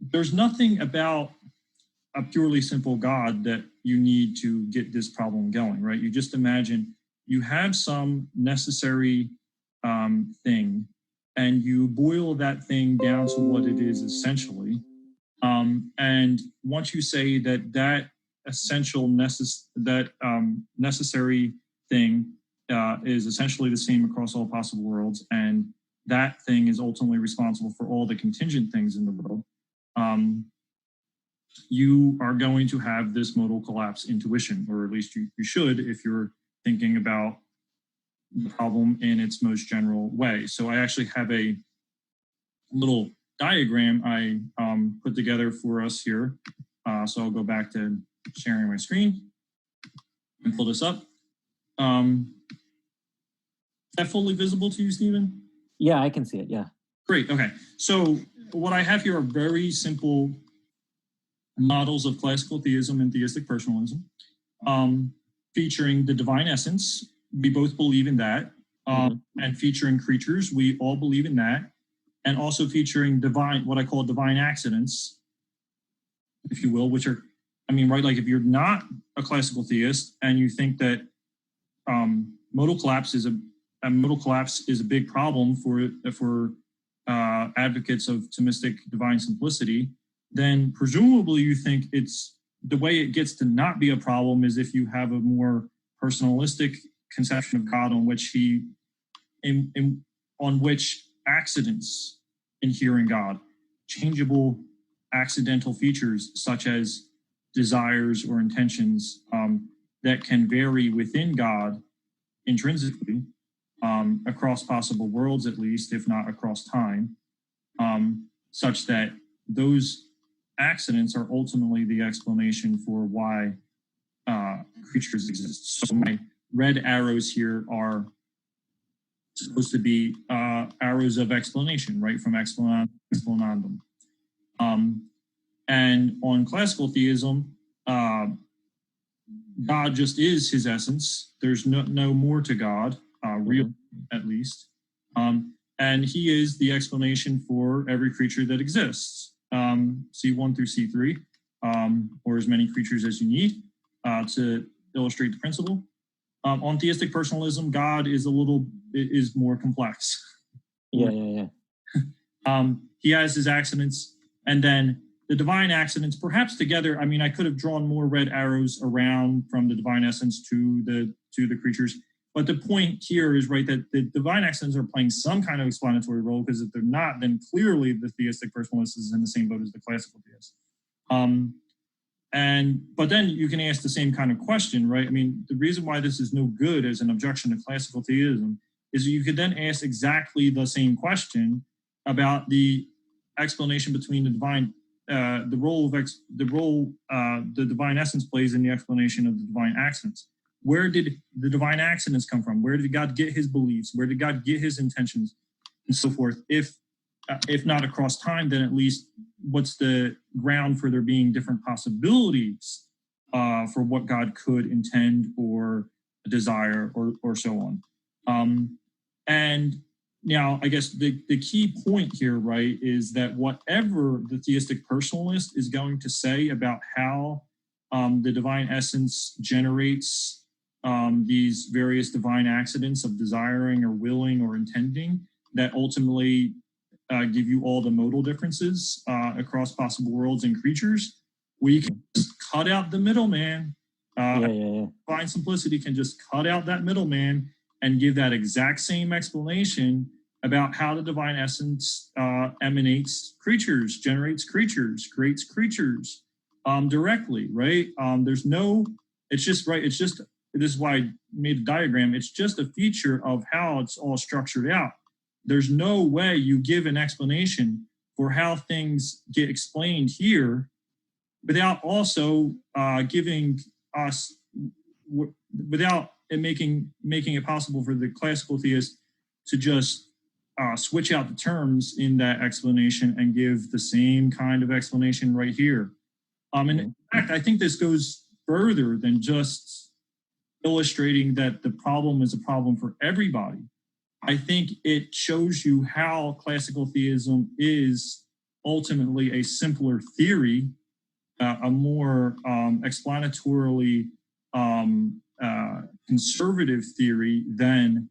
there's nothing about a purely simple God that you need to get this problem going, right? You just imagine you have some necessary thing, and you boil that thing down to what it is essentially. And once you say that essential necessary thing is essentially the same across all possible worlds, and that thing is ultimately responsible for all the contingent things in the world, you are going to have this modal collapse intuition, or at least you should if you're thinking about the problem in its most general way. So I actually have a little diagram I put together for us here. So I'll go back to sharing my screen and pull this up. Is that fully visible to you, Stephen? Yeah, I can see it, yeah. Great, okay. So what I have here are very simple models of classical theism and theistic personalism, featuring the divine essence. We both believe in that. And featuring creatures, we all believe in that. And also featuring divine, what I call divine accidents, if you will, which are, I mean, right, like if you're not a classical theist and you think that modal collapse is a big problem for advocates of Thomistic divine simplicity, then presumably you think it's the way it gets to not be a problem is if you have a more personalistic conception of God on which on which accidents inhere in God, changeable accidental features such as desires or intentions that can vary within God intrinsically across possible worlds, at least, if not across time, such that those accidents are ultimately the explanation for why creatures exist. So my red arrows here are supposed to be arrows of explanation, right, from explanandum. And on classical theism, God just is his essence. There's no more to God, real at least. And he is the explanation for every creature that exists. C1 through C3, or as many creatures as you need to illustrate the principle. On theistic personalism, God is more complex. Yeah. He has his accidents, and then the divine accidents, perhaps together. I mean, I could have drawn more red arrows around from the divine essence to the creatures, but the point here is, right, that the divine accidents are playing some kind of explanatory role, because if they're not, then clearly the theistic personalist is in the same boat as the classical theist. But then you can ask the same kind of question, right? I mean, the reason why this is no good as an objection to classical theism is you could then ask exactly the same question about the explanation between the divine, the role the divine essence plays in the explanation of the divine accidents. Where did the divine accidents come from? Where did God get his beliefs? Where did God get his intentions, and so forth? If not across time, then at least what's the ground for there being different possibilities for what God could intend or desire or so on. And now, I guess the key point here, right, is that whatever the theistic personalist is going to say about how the divine essence generates these various divine accidents of desiring or willing or intending that ultimately give you all the modal differences across possible worlds and creatures, we can just cut out the middleman. Divine simplicity can just cut out that middleman and give that exact same explanation about how the divine essence emanates creatures, generates creatures, creates creatures directly, right? It's just, right, it's just, this is why I made a diagram, it's just a feature of how it's all structured out. There's no way you give an explanation for how things get explained here without also giving us, without it making it possible for the classical theist to just switch out the terms in that explanation and give the same kind of explanation right here. And in fact, I think this goes further than just illustrating that the problem is a problem for everybody. I think it shows you how classical theism is ultimately a simpler theory, a more explanatorily conservative theory than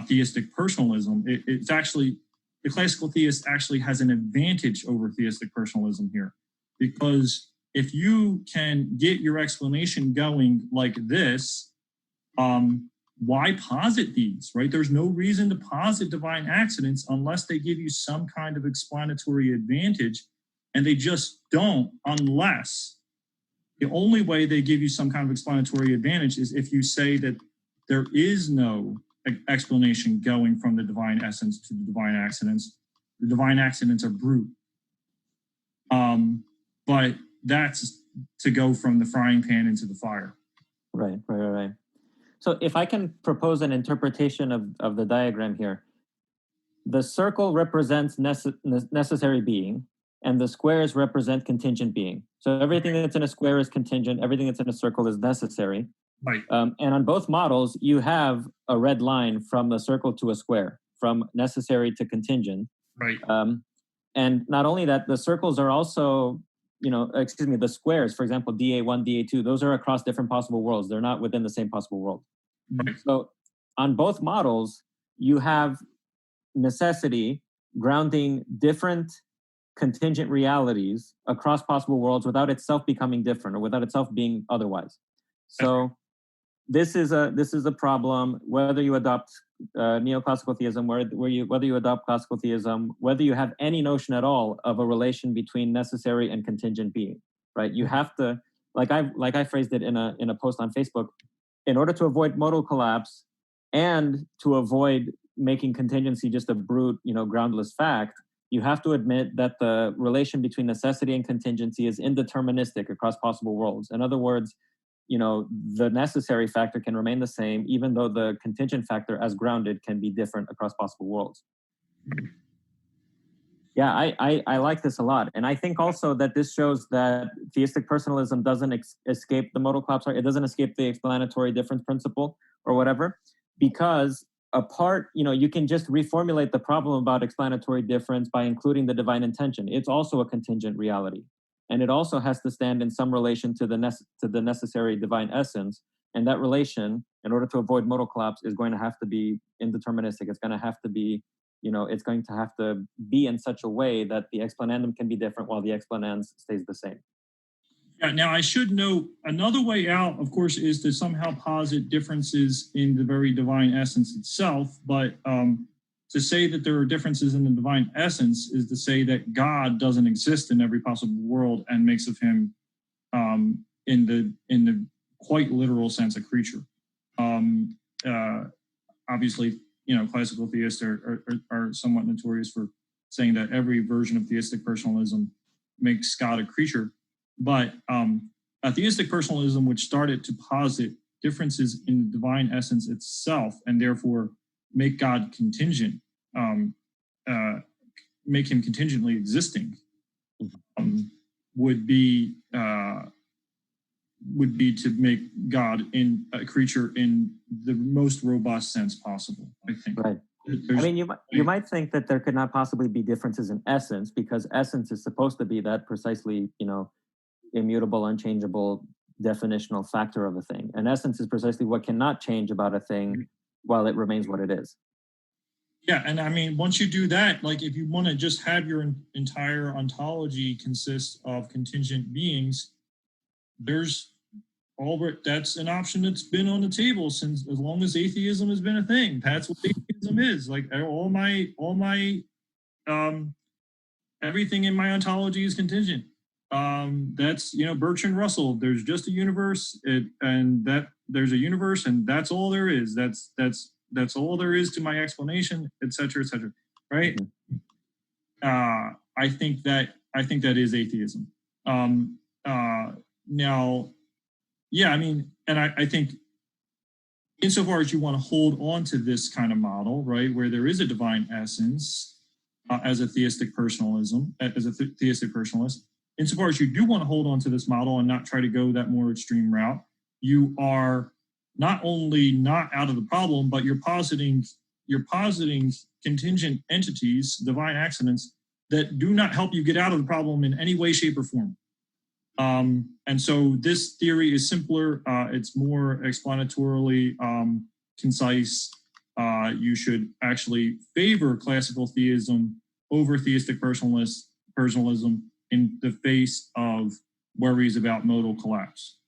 theistic personalism. It's actually, the classical theist actually has an advantage over theistic personalism here, because if you can get your explanation going like this, why posit these, right? There's no reason to posit divine accidents unless they give you some kind of explanatory advantage, and they just don't, unless the only way they give you some kind of explanatory advantage is if you say that there is no explanation going from the divine essence to the divine accidents. The divine accidents are brute. But that's to go from the frying pan into the fire. Right. So if I can propose an interpretation of the diagram here, the circle represents necessary being, and the squares represent contingent being. So everything that's in a square is contingent, everything that's in a circle is necessary. Right. And on both models, you have a red line from the circle to a square, from necessary to contingent. Right. And not only that, the circles are also, the squares, for example, DA1, DA2, those are across different possible worlds. They're not within the same possible world. Right. So on both models, you have necessity grounding different contingent realities across possible worlds without itself becoming different or without itself being otherwise. So this is a problem, whether you adopt neoclassical theism, whether you adopt classical theism, whether you have any notion at all of a relation between necessary and contingent being, right? You have to, like I phrased it in a post on Facebook, in order to avoid modal collapse and to avoid making contingency just a brute, groundless fact, you have to admit that the relation between necessity and contingency is indeterministic across possible worlds. In other words, the necessary factor can remain the same, even though the contingent factor as grounded can be different across possible worlds. Yeah, I like this a lot. And I think also that this shows that theistic personalism doesn't escape the modal collapse. It doesn't escape the explanatory difference principle or whatever, because you can just reformulate the problem about explanatory difference by including the divine intention. It's also a contingent reality. And it also has to stand in some relation to the necessary divine essence. And that relation, in order to avoid modal collapse, is going to have to be indeterministic. It's going to have to be, it's going to have to be in such a way that the explanandum can be different while the explanans stays the same. Yeah, now I should note, another way out, of course, is to somehow posit differences in the very divine essence itself. But to say that there are differences in the divine essence is to say that God doesn't exist in every possible world and makes of him, in the quite literal sense, a creature. Obviously, classical theists are somewhat notorious for saying that every version of theistic personalism makes God a creature. But a theistic personalism, which started to posit differences in the divine essence itself and therefore make God contingent, make him contingently existing, would be to make God in a creature in the most robust sense possible, I think. Right. You might think that there could not possibly be differences in essence, because essence is supposed to be that precisely, immutable, unchangeable definitional factor of a thing. And essence is precisely what cannot change about a thing while it remains what it is. Yeah, and once you do that, like if you want to just have your entire ontology consist of contingent beings, that's an option that's been on the table since as long as atheism has been a thing. That's what atheism is. Like all my everything in my ontology is contingent. That's Bertrand Russell. There's just a universe, and that there's a universe, and that's all there is. That's all there is to my explanation, etc., etc. Right? I think that is atheism. Now, yeah, and I think insofar as you want to hold on to this kind of model, right, where there is a divine essence as a theistic personalism, as a theistic personalist, insofar as you do want to hold on to this model and not try to go that more extreme route, you are not only not out of the problem, but you're positing contingent entities, divine accidents, that do not help you get out of the problem in any way, shape, or form. And so this theory is simpler. It's more explanatorily concise. You should actually favor classical theism over theistic personalism in the face of worries about modal collapse.